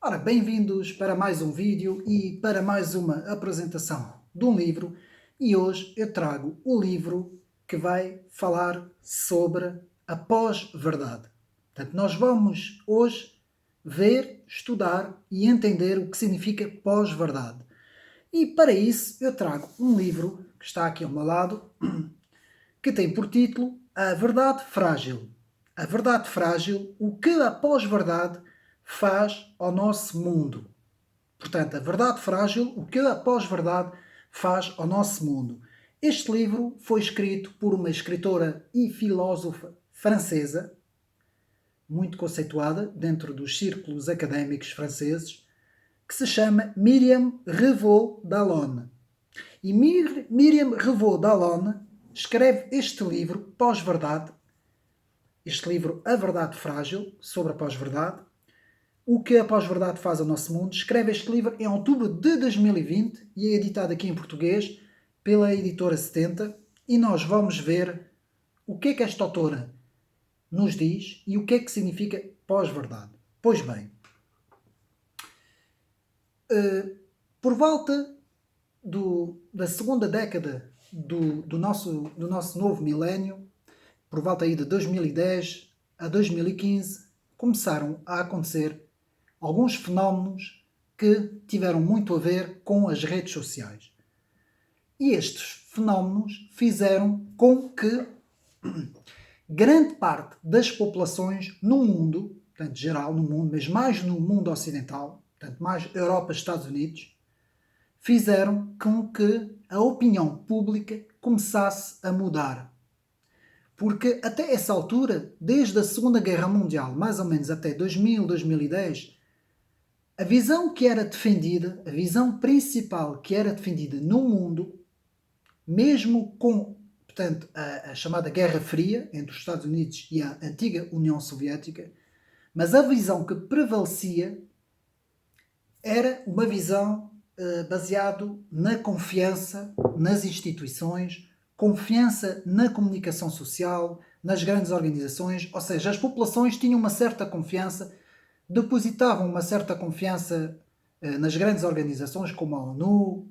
Ora, bem-vindos para mais um vídeo e para mais uma apresentação de um livro. E hoje eu trago o livro que vai falar sobre a pós-verdade. Portanto, nós vamos hoje ver, estudar e entender o que significa pós-verdade. E para isso eu trago um livro que está aqui ao meu lado, que tem por título A Verdade Frágil. A Verdade Frágil, o que a pós-verdade faz ao nosso mundo. Portanto, a verdade frágil, o que a pós-verdade faz ao nosso mundo. Este livro foi escrito por uma escritora e filósofa francesa, muito conceituada dentro dos círculos académicos franceses, que se chama Myriam Revaud-Dallon. E Myriam Revaud-Dallon escreve este livro, Pós-Verdade, este livro A Verdade Frágil, sobre a pós-verdade, o que a pós-verdade faz ao nosso mundo. Escreve este livro em outubro de 2020 e é editado aqui em português pela editora 70 e nós vamos ver o que é que esta autora nos diz e o que é que significa pós-verdade. Pois bem, por volta da segunda década do nosso novo milénio, por volta aí de 2010 a 2015, começaram a acontecer alguns fenómenos que tiveram muito a ver com as redes sociais. E estes fenómenos fizeram com que grande parte das populações no mundo, portanto geral no mundo, mas mais no mundo ocidental, portanto mais Europa, Estados Unidos, fizeram com que a opinião pública começasse a mudar. Porque até essa altura, desde a Segunda Guerra Mundial, mais ou menos até 2000, 2010, a visão que era defendida, a visão principal que era defendida no mundo, mesmo com, portanto, a chamada Guerra Fria entre os Estados Unidos e a antiga União Soviética, mas a visão que prevalecia era uma visão baseada na confiança nas instituições, confiança na comunicação social, nas grandes organizações, ou seja, as populações tinham uma certa confiança, depositavam uma certa confiança nas grandes organizações como a ONU,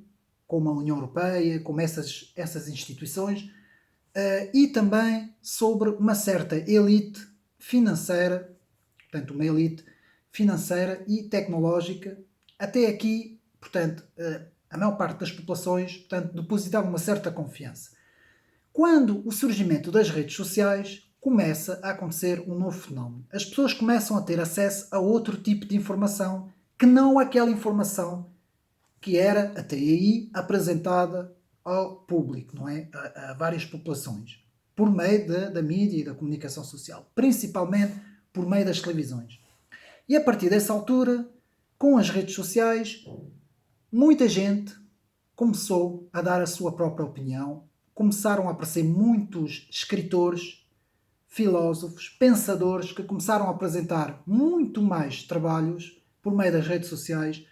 como a União Europeia, como essas instituições, e também sobre uma certa elite financeira, portanto, uma elite financeira e tecnológica. Até aqui, portanto, a maior parte das populações, portanto, depositavam uma certa confiança. Quando o surgimento das redes sociais começa a acontecer um novo fenómeno. As pessoas começam a ter acesso a outro tipo de informação que não aquela informação que era até aí apresentada ao público, não é? A várias populações, por meio da mídia e da comunicação social, principalmente por meio das televisões. E a partir dessa altura, com as redes sociais, muita gente começou a dar a sua própria opinião, começaram a aparecer muitos escritores, filósofos, pensadores que começaram a apresentar muito mais trabalhos por meio das redes sociais,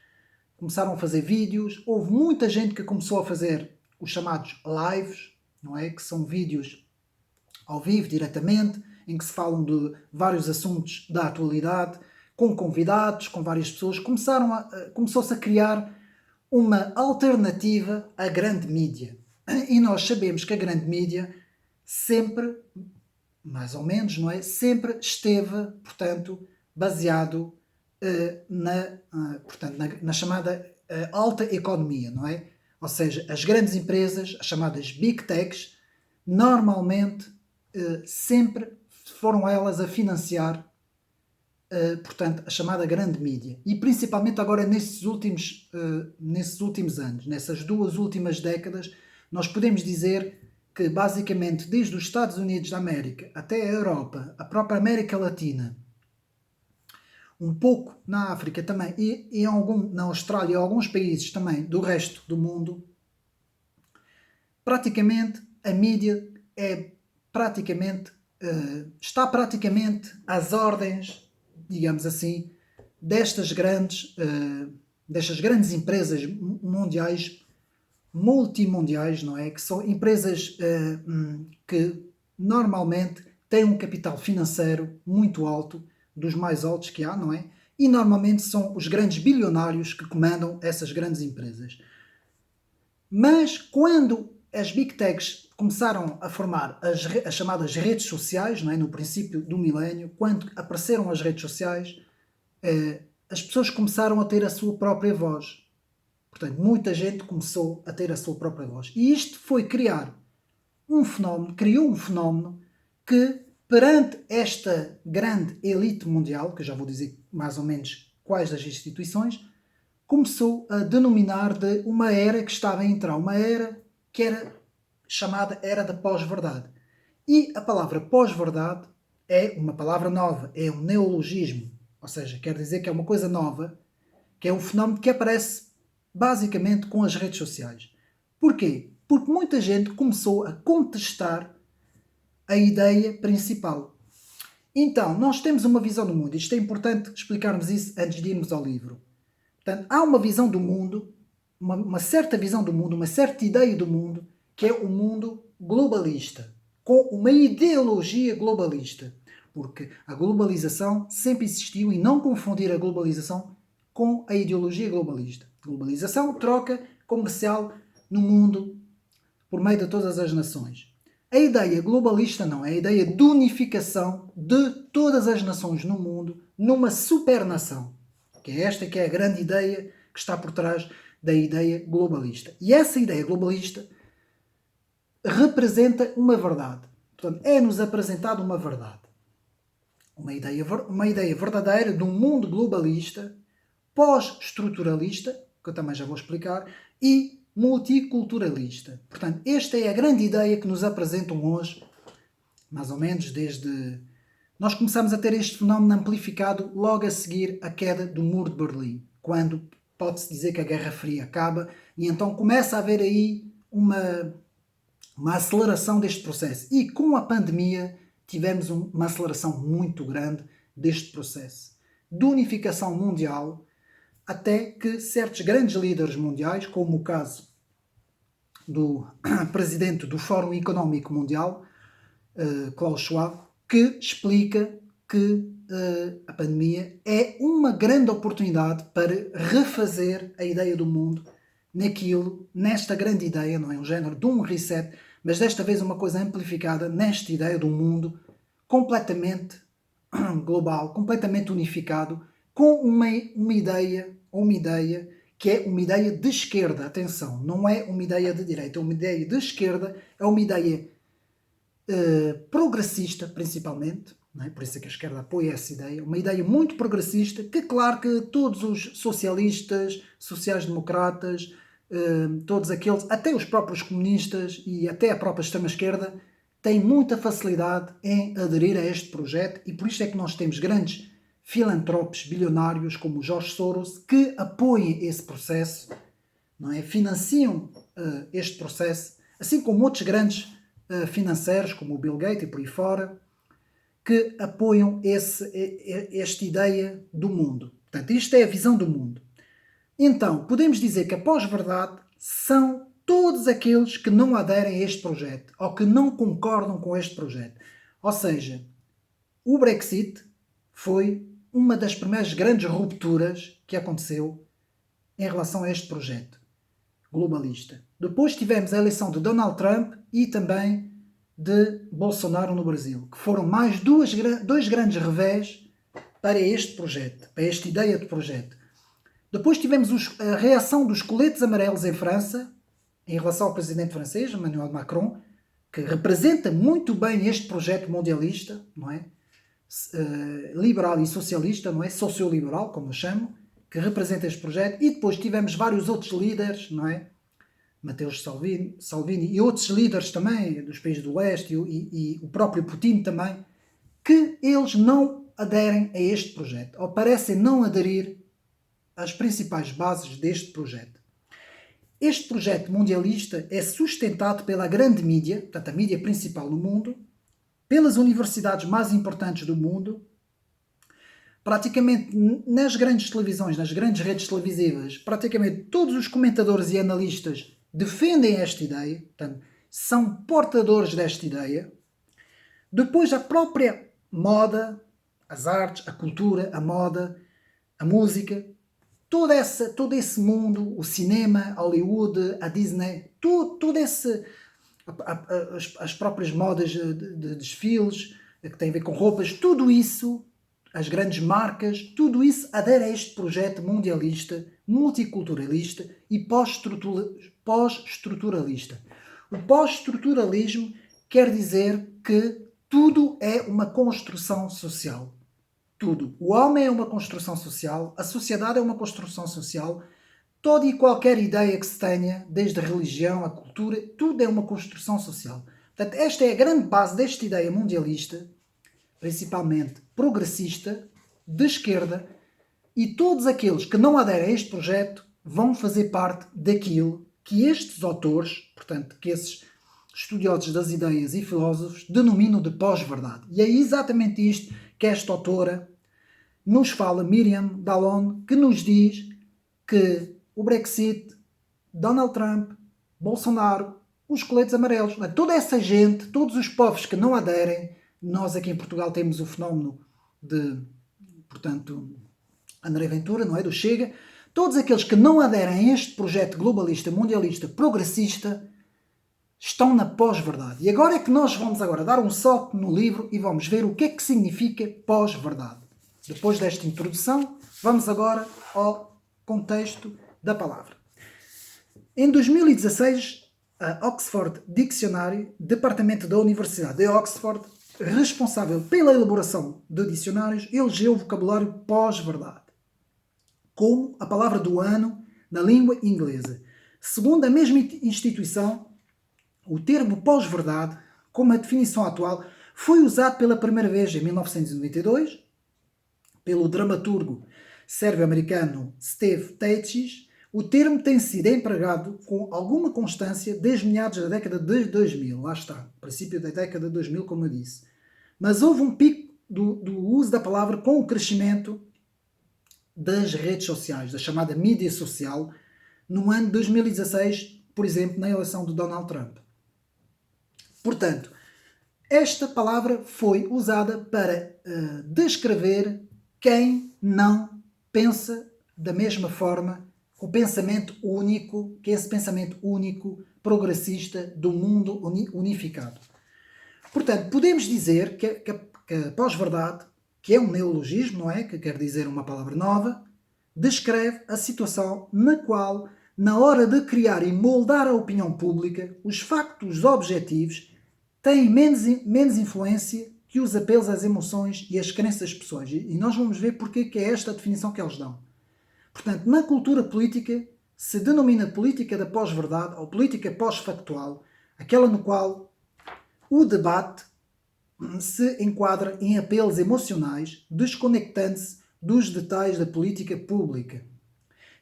começaram a fazer vídeos, houve muita gente que começou a fazer os chamados lives, não é? Que são vídeos ao vivo, diretamente, em que se falam de vários assuntos da atualidade, com convidados, com várias pessoas. Começou-se a criar uma alternativa à grande mídia. E nós sabemos que a grande mídia sempre, mais ou menos, não é? Sempre esteve, portanto, baseado na chamada alta economia, não é? Ou seja, as grandes empresas, as chamadas Big Techs, normalmente sempre foram elas a financiar, portanto, a chamada grande mídia. E principalmente agora nesses últimos anos, nessas duas últimas décadas, nós podemos dizer que basicamente desde os Estados Unidos da América até a Europa, a própria América Latina, um pouco na África também e na Austrália e alguns países também do resto do mundo, praticamente a mídia está praticamente às ordens, digamos assim, destas grandes empresas mundiais, multimundiais, não é? Que são empresas que normalmente têm um capital financeiro muito alto, dos mais altos que há, não é? e normalmente são os grandes bilionários que comandam essas grandes empresas. Mas quando as Big Techs começaram a formar as chamadas redes sociais, não é? No princípio do milénio, quando apareceram as redes sociais, as pessoas começaram a ter a sua própria voz. Portanto, muita gente começou a ter a sua própria voz. E isto foi criar um fenómeno, criou um fenómeno que, perante esta grande elite mundial, que eu já vou dizer mais ou menos quais das instituições, começou a denominar de uma era que estava a entrar, uma era que era chamada Era da Pós-Verdade. E a palavra pós-verdade é uma palavra nova, é um neologismo, ou seja, quer dizer que é uma coisa nova, que é um fenómeno que aparece basicamente com as redes sociais. Porquê? Porque muita gente começou a contestar a ideia principal. Então, nós temos uma visão do mundo. Isto é importante explicarmos isso antes de irmos ao livro. Portanto, há uma visão do mundo, uma certa visão do mundo, uma certa ideia do mundo, que é o mundo globalista, com uma ideologia globalista. Porque a globalização sempre existiu e não confundir a globalização com a ideologia globalista. Globalização, troca comercial no mundo por meio de todas as nações. A ideia globalista não, é a ideia de unificação de todas as nações no mundo numa supernação. Que é esta que é a grande ideia que está por trás da ideia globalista. E essa ideia globalista representa uma verdade. Portanto, é-nos apresentada uma verdade. Uma ideia verdadeira de um mundo globalista, pós-estruturalista, que eu também já vou explicar, e multiculturalista. Portanto, esta é a grande ideia que nos apresentam hoje, mais ou menos desde... Nós começamos a ter este fenómeno amplificado logo a seguir à queda do Muro de Berlim, quando pode-se dizer que a Guerra Fria acaba, e então começa a haver aí uma aceleração deste processo. E com a pandemia tivemos uma aceleração muito grande deste processo de unificação mundial, até que certos grandes líderes mundiais, como o caso do presidente do Fórum Económico Mundial, Klaus Schwab, que explica que a pandemia é uma grande oportunidade para refazer a ideia do mundo nesta grande ideia, não é um género de um reset, mas desta vez uma coisa amplificada nesta ideia do mundo completamente global, completamente unificado, com uma ideia que é uma ideia de esquerda. Atenção, não é uma ideia de direita, é uma ideia de esquerda, é uma ideia progressista, principalmente, não é? Por isso é que a esquerda apoia essa ideia, uma ideia muito progressista, que claro que todos os socialistas, sociais-democratas, todos aqueles, até os próprios comunistas e até a própria extrema-esquerda, têm muita facilidade em aderir a este projeto, e por isto é que nós temos grandes filantropos bilionários como o George Soros que apoiem esse processo, não é? Financiam este processo, assim como outros grandes financeiros como o Bill Gates e por aí fora, que apoiam esta ideia do mundo. Portanto, isto é a visão do mundo. Então, podemos dizer que a pós-verdade são todos aqueles que não aderem a este projeto ou que não concordam com este projeto. Ou seja, o Brexit foi uma das primeiras grandes rupturas que aconteceu em relação a este projeto globalista. Depois tivemos a eleição de Donald Trump e também de Bolsonaro no Brasil, que foram mais dois grandes revés para este projeto, para esta ideia de projeto. Depois tivemos a reação dos coletes amarelos em França, em relação ao presidente francês, Emmanuel Macron, que representa muito bem este projeto mundialista, não é? Liberal e socialista, não é? Socioliberal, como eu chamo, que representa este projeto. E depois tivemos vários outros líderes, não é? Mateus Salvini e outros líderes também dos países do leste e o próprio Putin também, que eles não aderem a este projeto, ou parecem não aderir às principais bases deste projeto. Este projeto mundialista é sustentado pela grande mídia, portanto a mídia principal no mundo, pelas universidades mais importantes do mundo, praticamente nas grandes televisões, nas grandes redes televisivas, praticamente todos os comentadores e analistas defendem esta ideia, portanto, são portadores desta ideia. Depois a própria moda, as artes, a cultura, a moda, a música, todo esse mundo, o cinema, Hollywood, a Disney, todo esse, as próprias modas de desfiles, que têm a ver com roupas, tudo isso, as grandes marcas, tudo isso adere a este projeto mundialista, multiculturalista e pós-estruturalista. O pós-estruturalismo quer dizer que tudo é uma construção social. Tudo. O homem é uma construção social, a sociedade é uma construção social, toda e qualquer ideia que se tenha, desde a religião, a cultura, tudo é uma construção social. Portanto, esta é a grande base desta ideia mundialista, principalmente progressista, de esquerda, e todos aqueles que não aderem a este projeto vão fazer parte daquilo que estes autores, portanto, que esses estudiosos das ideias e filósofos denominam de pós-verdade. E é exatamente isto que esta autora nos fala, Miriam Dallon, que nos diz que o Brexit, Donald Trump, Bolsonaro, os coletes amarelos, toda essa gente, todos os povos que não aderem, nós aqui em Portugal temos o fenómeno de, portanto, André Ventura, não é? Do Chega, todos aqueles que não aderem a este projeto globalista, mundialista, progressista, estão na pós-verdade. E agora é que nós vamos agora dar um salto no livro e vamos ver o que é que significa pós-verdade. Depois desta introdução, vamos agora ao contexto da palavra. Em 2016, a Oxford Dictionary, departamento da Universidade de Oxford, responsável pela elaboração de dicionários, elegeu o vocabulário pós-verdade como a palavra do ano na língua inglesa. Segundo a mesma instituição, o termo pós-verdade, como a definição atual, foi usado pela primeira vez em 1992 pelo dramaturgo sérvio-americano Steve Tachis. O termo tem sido empregado com alguma constância desde meados da década de 2000. Lá está, princípio da década de 2000, como eu disse. Mas houve um pico do uso da palavra com o crescimento das redes sociais, da chamada mídia social, no ano de 2016, por exemplo, na eleição de Donald Trump. Portanto, esta palavra foi usada para descrever quem não pensa da mesma forma, o pensamento único, que é esse pensamento único, progressista, do mundo unificado. Portanto, podemos dizer que a pós-verdade, que é um neologismo, não é? Que quer dizer uma palavra nova, descreve a situação na qual, na hora de criar e moldar a opinião pública, os factos objetivos têm menos influência que os apelos às emoções e às crenças das pessoas. E nós vamos ver porque que é esta a definição que eles dão. Portanto, na cultura política se denomina política da pós-verdade ou política pós-factual, aquela no qual o debate se enquadra em apelos emocionais, desconectando-se dos detalhes da política pública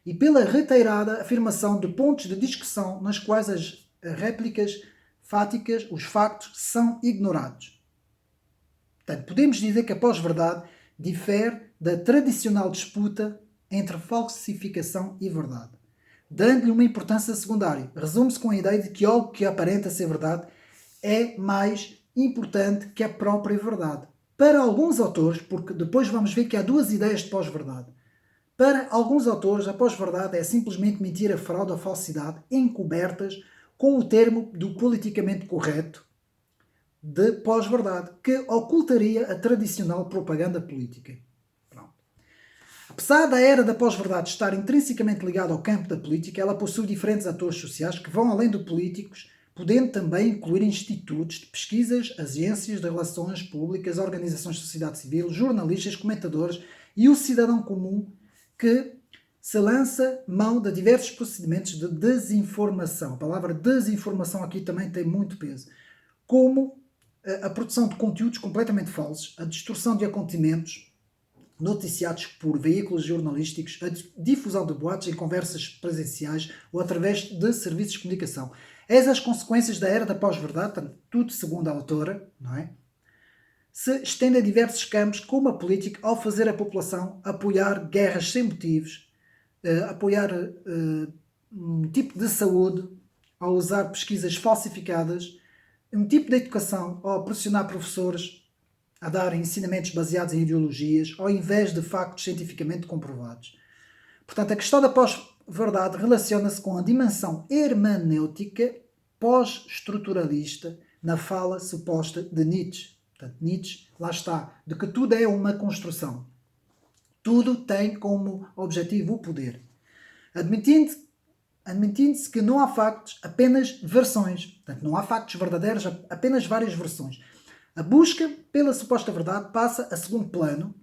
e pela reiterada afirmação de pontos de discussão nas quais as réplicas fáticas, os factos, são ignorados. Portanto, podemos dizer que a pós-verdade difere da tradicional disputa entre falsificação e verdade, dando-lhe uma importância secundária. Resume-se com a ideia de que algo que aparenta ser verdade é mais importante que a própria verdade. Para alguns autores, porque depois vamos ver que há duas ideias de pós-verdade. Para alguns autores, a pós-verdade é simplesmente mentira, fraude ou falsidade encobertas com o termo do politicamente correto de pós-verdade, que ocultaria a tradicional propaganda política. Pronto. Apesar da era da pós-verdade estar intrinsecamente ligada ao campo da política, ela possui diferentes atores sociais que vão além de políticos, podendo também incluir institutos de pesquisas, agências de relações públicas, organizações de sociedade civil, jornalistas, comentadores e o cidadão comum que se lança mão de diversos procedimentos de desinformação. A palavra desinformação aqui também tem muito peso. Como a produção de conteúdos completamente falsos, a distorção de acontecimentos noticiados por veículos jornalísticos, a difusão de boatos em conversas presenciais ou através de serviços de comunicação. Essas as consequências da era da pós-verdade, tudo segundo a autora, não é? Se estende a diversos campos, como a política, ao fazer a população apoiar guerras sem motivos, apoiar um tipo de saúde, ao usar pesquisas falsificadas, um tipo de educação, ao pressionar professores a dar ensinamentos baseados em ideologias, ao invés de factos cientificamente comprovados. Portanto, a questão da pós-verdade relaciona-se com a dimensão hermenêutica pós-estruturalista na fala suposta de Nietzsche. Portanto, Nietzsche, lá está, de que tudo é uma construção. Tudo tem como objetivo o poder. Admitindo-se que não há factos, apenas versões. Portanto, não há factos verdadeiros, apenas várias versões. A busca pela suposta verdade passa a segundo plano.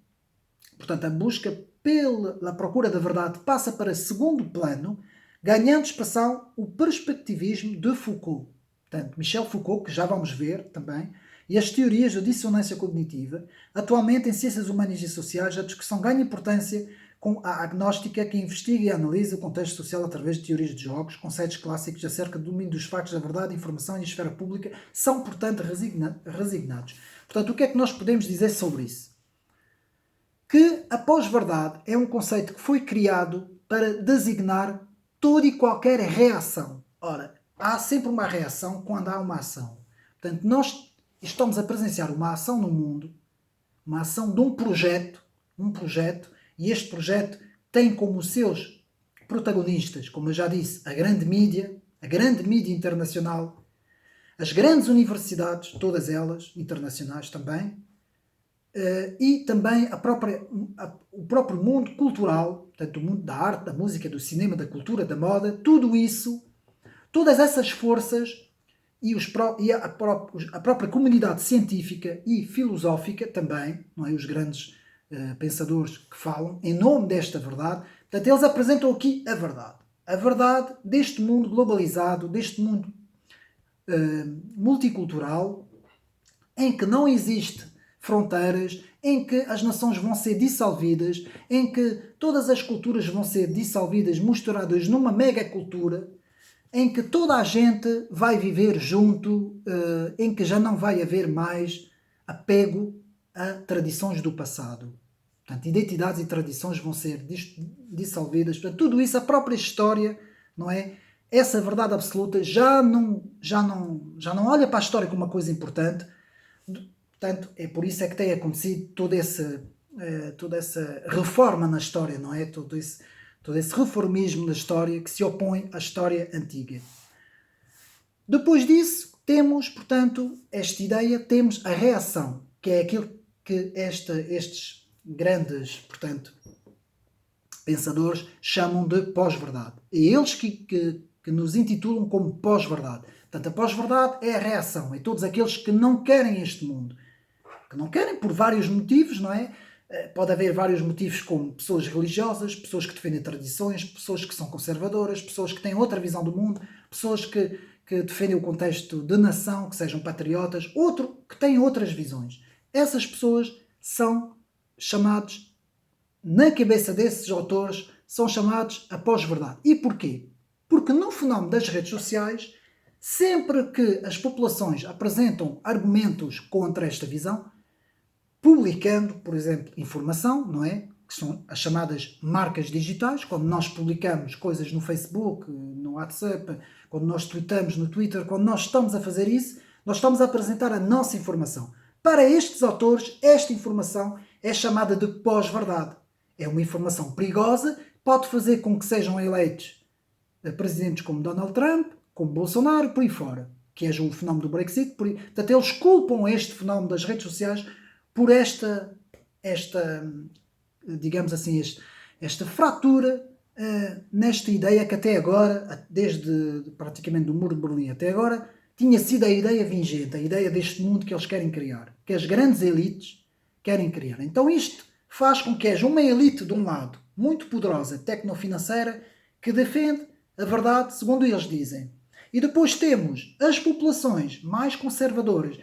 Portanto, a busca pela procura da verdade passa para segundo plano, ganhando expressão o perspectivismo de Foucault. Portanto, Michel Foucault, que já vamos ver também, e as teorias da dissonância cognitiva. Atualmente, em ciências humanas e sociais, a discussão ganha importância com a agnóstica, que investiga e analisa o contexto social através de teorias de jogos, conceitos clássicos acerca do domínio dos factos da verdade, informação e esfera pública, são, portanto, resignados. Portanto, o que é que nós podemos dizer sobre isso? Que a pós-verdade é um conceito que foi criado para designar toda e qualquer reação. Ora, há sempre uma reação quando há uma ação. Portanto, nós estamos a presenciar uma ação no mundo, uma ação de um projeto, e este projeto tem como seus protagonistas, como eu já disse, a grande mídia internacional, as grandes universidades, todas elas, internacionais também, e também o próprio mundo cultural, portanto, o mundo da arte, da música, do cinema, da cultura, da moda, tudo isso, todas essas forças e a própria comunidade científica e filosófica também, não é? Os grandes pensadores que falam em nome desta verdade, portanto, eles apresentam aqui a verdade deste mundo globalizado, deste mundo multicultural, em que não existe fronteiras, em que as nações vão ser dissolvidas, em que todas as culturas vão ser dissolvidas, misturadas numa mega cultura, em que toda a gente vai viver junto, em que já não vai haver mais apego a tradições do passado. Portanto, identidades e tradições vão ser dissolvidas. Portanto, tudo isso, a própria história, não é? Essa verdade absoluta já não olha para a história como uma coisa importante. Portanto, é por isso é que tem acontecido toda essa reforma na história, não é? Todo esse reformismo da história que se opõe à história antiga. Depois disso, temos, portanto, esta ideia, temos a reação, que é aquilo que estes grandes, portanto, pensadores chamam de pós-verdade. É eles que nos intitulam como pós-verdade. Portanto, a pós-verdade é a reação, é todos aqueles que não querem este mundo. Que não querem por vários motivos, não é? Pode haver vários motivos, como pessoas religiosas, pessoas que defendem tradições, pessoas que são conservadoras, pessoas que têm outra visão do mundo, pessoas que defendem o contexto de nação, que sejam patriotas, que têm outras visões. Essas pessoas são chamados, na cabeça desses autores, são chamados a pós-verdade. E porquê? Porque no fenómeno das redes sociais, sempre que as populações apresentam argumentos contra esta visão, publicando, por exemplo, informação, não é? Que são as chamadas marcas digitais, quando nós publicamos coisas no Facebook, no WhatsApp, quando nós tweetamos no Twitter, quando nós estamos a fazer isso, nós estamos a apresentar a nossa informação. Para estes autores, esta informação é chamada de pós-verdade. É uma informação perigosa, pode fazer com que sejam eleitos presidentes como Donald Trump, como Bolsonaro, por aí fora, que é o fenómeno do Brexit. Portanto, eles culpam este fenómeno das redes sociais por esta digamos assim, esta fratura nesta ideia que até agora, desde praticamente do Muro de Berlim até agora, tinha sido a ideia vigente, a ideia deste mundo que eles querem criar, que as grandes elites querem criar. Então isto faz com que haja uma elite de um lado, muito poderosa, tecnofinanceira, que defende a verdade segundo eles dizem. E depois temos as populações mais conservadoras,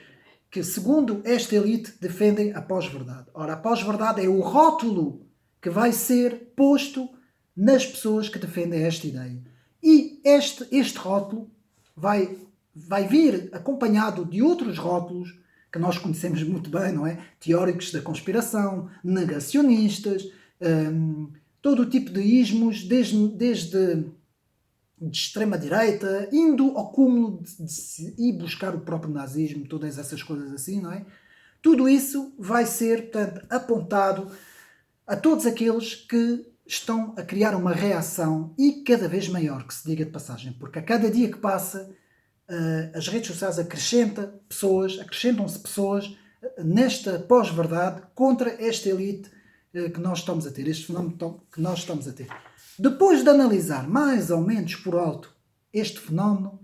que, segundo esta elite, defendem a pós-verdade. Ora, a pós-verdade é o rótulo que vai ser posto nas pessoas que defendem esta ideia. E este rótulo vai vir acompanhado de outros rótulos que nós conhecemos muito bem, não é? Teóricos da conspiração, negacionistas, todo o tipo de ismos, desde de extrema-direita, indo ao cúmulo de ir buscar o próprio nazismo, todas essas coisas assim, não é? Tudo isso vai ser, portanto, apontado a todos aqueles que estão a criar uma reação e cada vez maior, que se diga de passagem, porque a cada dia que passa as redes sociais acrescentam-se pessoas nesta pós-verdade contra esta elite que nós estamos a ter, este fenómeno que nós estamos a ter. Depois de analisar mais ou menos por alto este fenómeno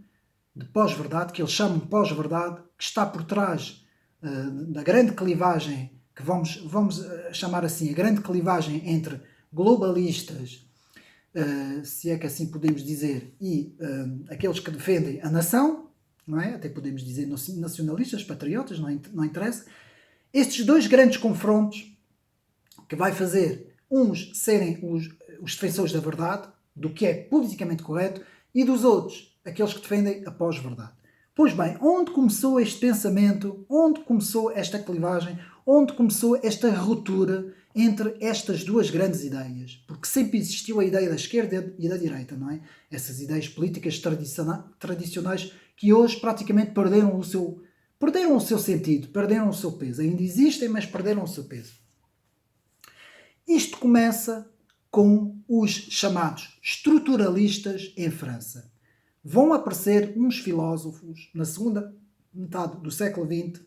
de pós-verdade, que eles chamam de pós-verdade, que está por trás da grande clivagem, que vamos chamar assim, a grande clivagem entre globalistas, se é que assim podemos dizer, e aqueles que defendem a nação, não é? Até podemos dizer nacionalistas, patriotas, não interessa. Estes dois grandes confrontos que vai fazer uns serem os defensores da verdade, do que é politicamente correto, e dos outros, aqueles que defendem a pós-verdade. Pois bem, onde começou este pensamento, onde começou esta clivagem, onde começou esta ruptura entre estas duas grandes ideias? Porque sempre existiu a ideia da esquerda e da direita, não é? Essas ideias políticas tradicionais que hoje praticamente perderam o seu sentido, perderam o seu peso. Ainda existem, mas perderam o seu peso. Isto começa com os chamados estruturalistas em França. Vão aparecer uns filósofos na segunda metade do século XX,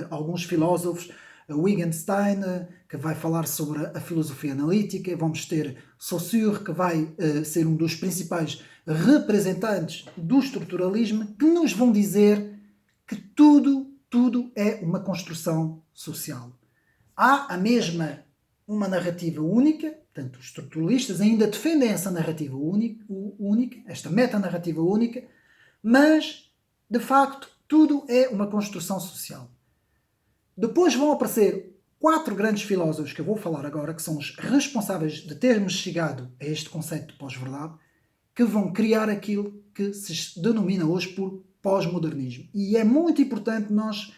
alguns filósofos, Wittgenstein, que vai falar sobre a filosofia analítica, vamos ter Saussure, que vai ser um dos principais representantes do estruturalismo, que nos vão dizer que tudo é uma construção social. Há uma narrativa única, portanto, os estruturalistas ainda defendem essa narrativa única, esta metanarrativa única, mas, de facto, tudo é uma construção social. Depois vão aparecer 4 grandes filósofos que eu vou falar agora, que são os responsáveis de termos chegado a este conceito de pós-verdade, que vão criar aquilo que se denomina hoje por pós-modernismo. E é muito importante nós,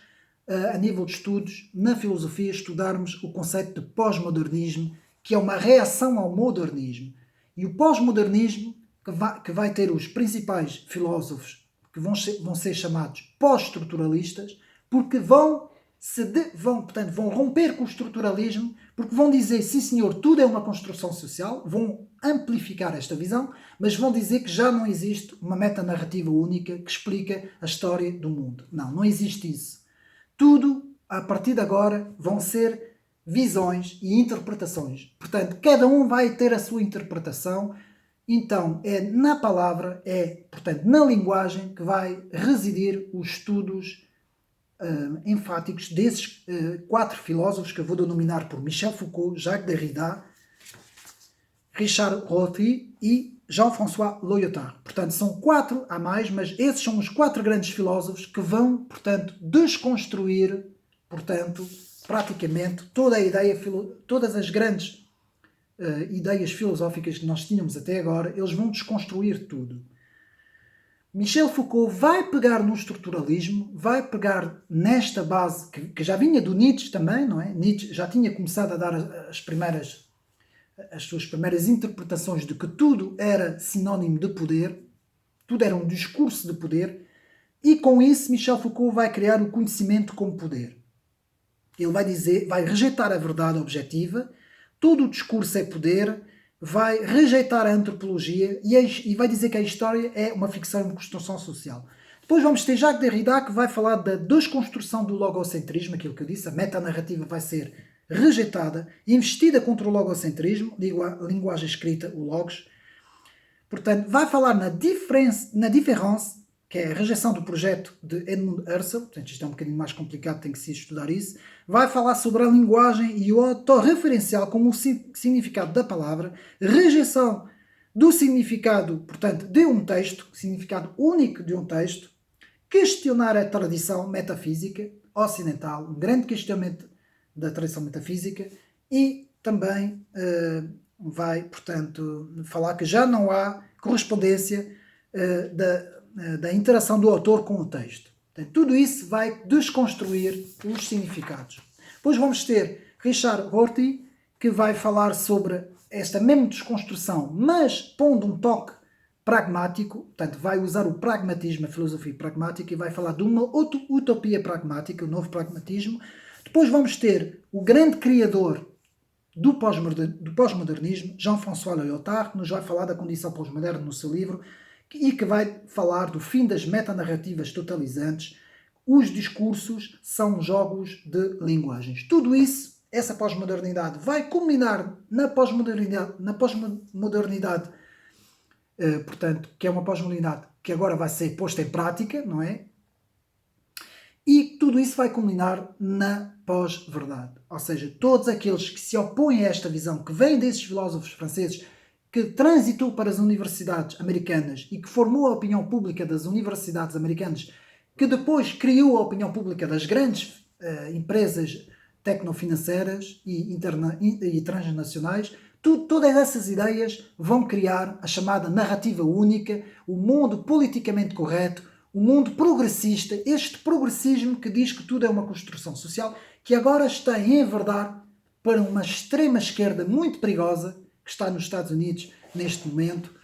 a nível de estudos, na filosofia, estudarmos o conceito de pós-modernismo, que é uma reação ao modernismo. E o pós-modernismo, que vai ter os principais filósofos, que vão ser chamados pós-estruturalistas, porque vão romper com o estruturalismo, porque vão dizer, sim senhor, tudo é uma construção social, vão amplificar esta visão, mas vão dizer que já não existe uma metanarrativa única que explica a história do mundo. Não existe isso. Tudo, a partir de agora, vão ser visões e interpretações. Portanto, cada um vai ter a sua interpretação. Então, é na palavra, portanto, na linguagem que vai residir os estudos enfáticos desses 4 filósofos que eu vou denominar por Michel Foucault, Jacques Derrida, Richard Rorty e Jean-François Lyotard. Portanto, são 4 a mais, mas esses são os 4 grandes filósofos que vão, portanto, desconstruir, portanto, praticamente todas as grandes ideias filosóficas que nós tínhamos até agora. Eles vão desconstruir tudo. Michel Foucault vai pegar no estruturalismo, vai pegar nesta base, que já vinha do Nietzsche também, não é? Nietzsche já tinha começado a dar as suas primeiras interpretações de que tudo era sinónimo de poder, tudo era um discurso de poder, e com isso Michel Foucault vai criar o conhecimento como poder. Ele vai rejeitar a verdade objetiva, todo o discurso é poder, vai rejeitar a antropologia e vai dizer que a história é uma ficção e uma construção social. Depois vamos ter Jacques Derrida, que vai falar da desconstrução do logocentrismo, aquilo que eu disse, a metanarrativa vai ser rejeitada, investida contra o logocentrismo, linguagem escrita, o logos. Portanto, vai falar na diferença, que é a rejeição do projeto de Edmund Husserl, portanto isto é um bocadinho mais complicado, tem que se estudar isso. Vai falar sobre a linguagem e o autorreferencial como o significado da palavra, rejeição do significado, portanto, de um texto, significado único de um texto, questionar a tradição metafísica ocidental, um grande questionamento da tradição metafísica, e também vai, portanto, falar que já não há correspondência da interação do autor com o texto. Portanto, tudo isso vai desconstruir os significados. Depois vamos ter Richard Rorty, que vai falar sobre esta mesma desconstrução, mas pondo um toque pragmático, portanto vai usar o pragmatismo, a filosofia pragmática, e vai falar de uma utopia pragmática, o novo pragmatismo. Depois vamos ter o grande criador do pós-modernismo, Jean-François Lyotard, que nos vai falar da condição pós-moderna no seu livro, e que vai falar do fim das metanarrativas totalizantes. Os discursos são jogos de linguagens. Tudo isso, essa pós-modernidade, vai culminar na pós-modernidade, portanto, que é uma pós-modernidade que agora vai ser posta em prática, não é? E tudo isso vai culminar na pós-verdade. Ou seja, todos aqueles que se opõem a esta visão, que vêm desses filósofos franceses, que transitou para as universidades americanas e que formou a opinião pública das universidades americanas, que depois criou a opinião pública das grandes empresas tecnofinanceiras e transnacionais, todas essas ideias vão criar a chamada narrativa única, o mundo politicamente correto, o mundo progressista, este progressismo que diz que tudo é uma construção social, que agora está a enverdar para uma extrema esquerda muito perigosa, que está nos Estados Unidos neste momento,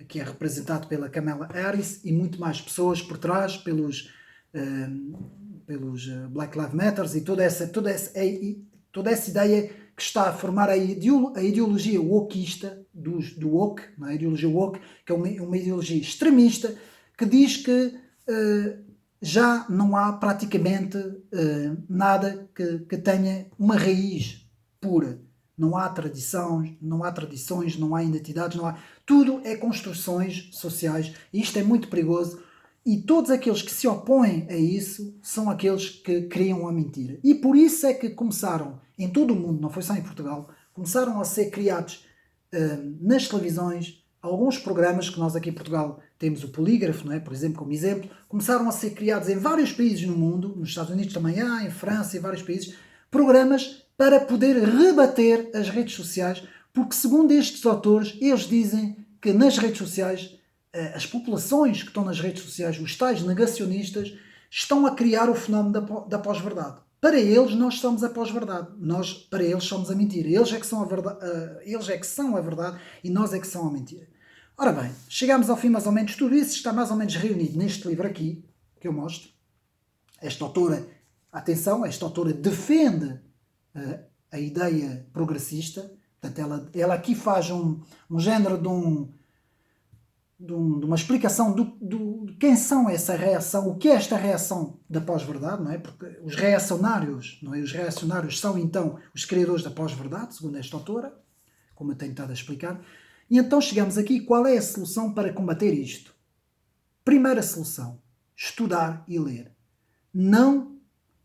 que é representado pela Kamala Harris e muito mais pessoas por trás, pelos Black Lives Matter e toda essa ideia que está a formar a ideologia wokeista, do woke, não é? A ideologia woke, que é uma ideologia extremista, que diz que já não há praticamente nada que tenha uma raiz pura. Não há tradições, não há identidades, tudo é construções sociais, e isto é muito perigoso, e todos aqueles que se opõem a isso são aqueles que criam a mentira. E por isso é que começaram, em todo o mundo, não foi só em Portugal, começaram a ser criados nas televisões alguns programas que nós aqui em Portugal temos o Polígrafo, não é? Por exemplo, como exemplo, começaram a ser criados em vários países no mundo, nos Estados Unidos também há, em França, em vários países, programas para poder rebater as redes sociais, porque segundo estes autores, eles dizem que nas redes sociais, as populações que estão nas redes sociais, os tais negacionistas, estão a criar o fenómeno da pós-verdade. Para eles, nós somos a pós-verdade. Para eles, somos a mentira. Eles é que são a verdade e nós é que são a mentira. Ora bem, chegamos ao fim mais ou menos. Tudo isso está mais ou menos reunido neste livro aqui, que eu mostro. Esta autora, atenção, esta autora defende a ideia progressista. Portanto, ela aqui faz um género de uma explicação de quem são essa reação, o que é esta reação da pós-verdade, não é? Porque os reacionários, não é? Os reacionários são então os criadores da pós-verdade, segundo esta autora, como eu tenho estado a explicar. E então chegamos aqui, qual é a solução para combater isto? Primeira solução, estudar e ler. Não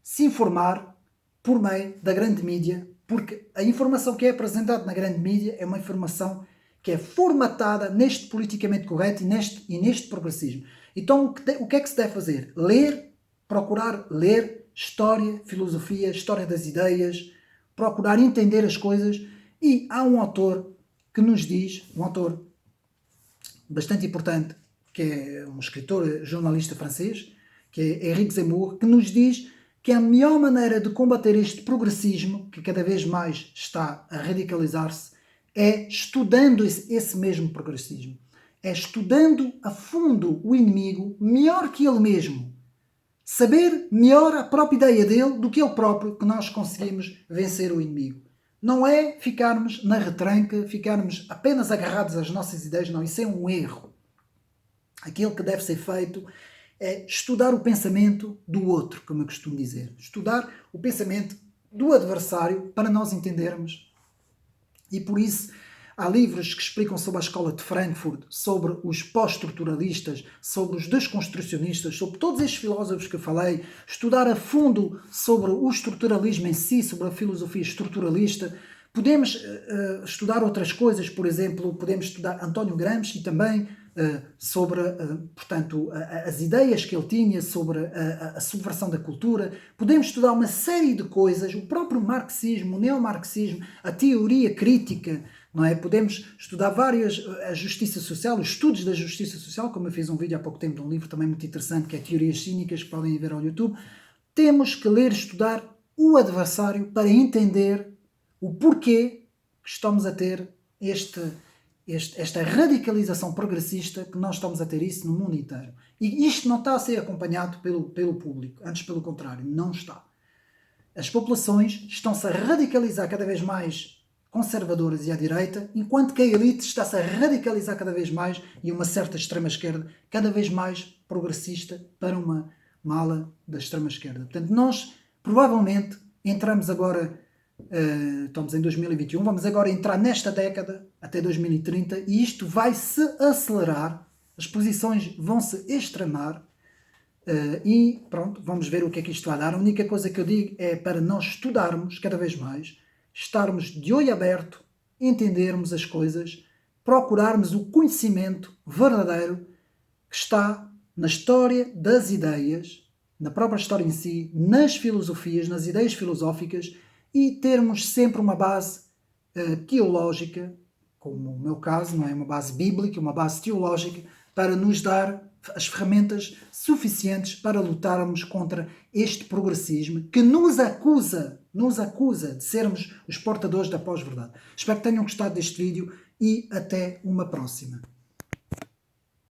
se informar por meio da grande mídia, porque a informação que é apresentada na grande mídia é uma informação que é formatada neste politicamente correto e neste progressismo. Então, o que é que se deve fazer? Ler, procurar ler história, filosofia, história das ideias, procurar entender as coisas. E há um autor que nos diz, um autor bastante importante, que é um escritor, jornalista francês, que é Éric Zemmour, que nos diz que a melhor maneira de combater este progressismo, que cada vez mais está a radicalizar-se, é estudando esse mesmo progressismo. É estudando a fundo o inimigo, melhor que ele mesmo. Saber melhor a própria ideia dele do que ele próprio, que nós conseguimos vencer o inimigo. Não é ficarmos na retranca, ficarmos apenas agarrados às nossas ideias, não, isso é um erro. Aquilo que deve ser feito é estudar o pensamento do outro, como eu costumo dizer. Estudar o pensamento do adversário para nós entendermos. E por isso há livros que explicam sobre a escola de Frankfurt, sobre os pós-estruturalistas, sobre os desconstrucionistas, sobre todos estes filósofos que eu falei, estudar a fundo sobre o estruturalismo em si, sobre a filosofia estruturalista. Podemos estudar outras coisas, por exemplo, podemos estudar António Gramsci também, sobre, portanto, as ideias que ele tinha sobre a subversão da cultura. Podemos estudar uma série de coisas, o próprio marxismo, o neomarxismo, a teoria crítica, não é? Podemos estudar a justiça social, os estudos da justiça social, como eu fiz um vídeo há pouco tempo de um livro também muito interessante, que é Teorias Cínicas, que podem ver ao YouTube. Temos que ler e estudar o adversário para entender o porquê que estamos a ter esta radicalização progressista que nós estamos a ter isso no mundo inteiro. E isto não está a ser acompanhado pelo público, antes pelo contrário, não está. As populações estão-se a radicalizar cada vez mais conservadoras e à direita, enquanto que a elite está-se a radicalizar cada vez mais, e uma certa extrema-esquerda cada vez mais progressista para uma ala da extrema-esquerda. Portanto, nós provavelmente entramos agora, estamos em 2021, vamos agora entrar nesta década até 2030 e isto vai se acelerar, as posições vão se extremar e pronto, vamos ver o que é que isto vai dar. A única coisa que eu digo é para nós estudarmos cada vez mais, estarmos de olho aberto, entendermos as coisas, procurarmos o conhecimento verdadeiro que está na história das ideias, na própria história em si, nas filosofias, nas ideias filosóficas e termos sempre uma base teológica, como no meu caso, não é uma base bíblica, uma base teológica, para nos dar as ferramentas suficientes para lutarmos contra este progressismo que nos acusa de sermos os portadores da pós-verdade. Espero que tenham gostado deste vídeo e até uma próxima.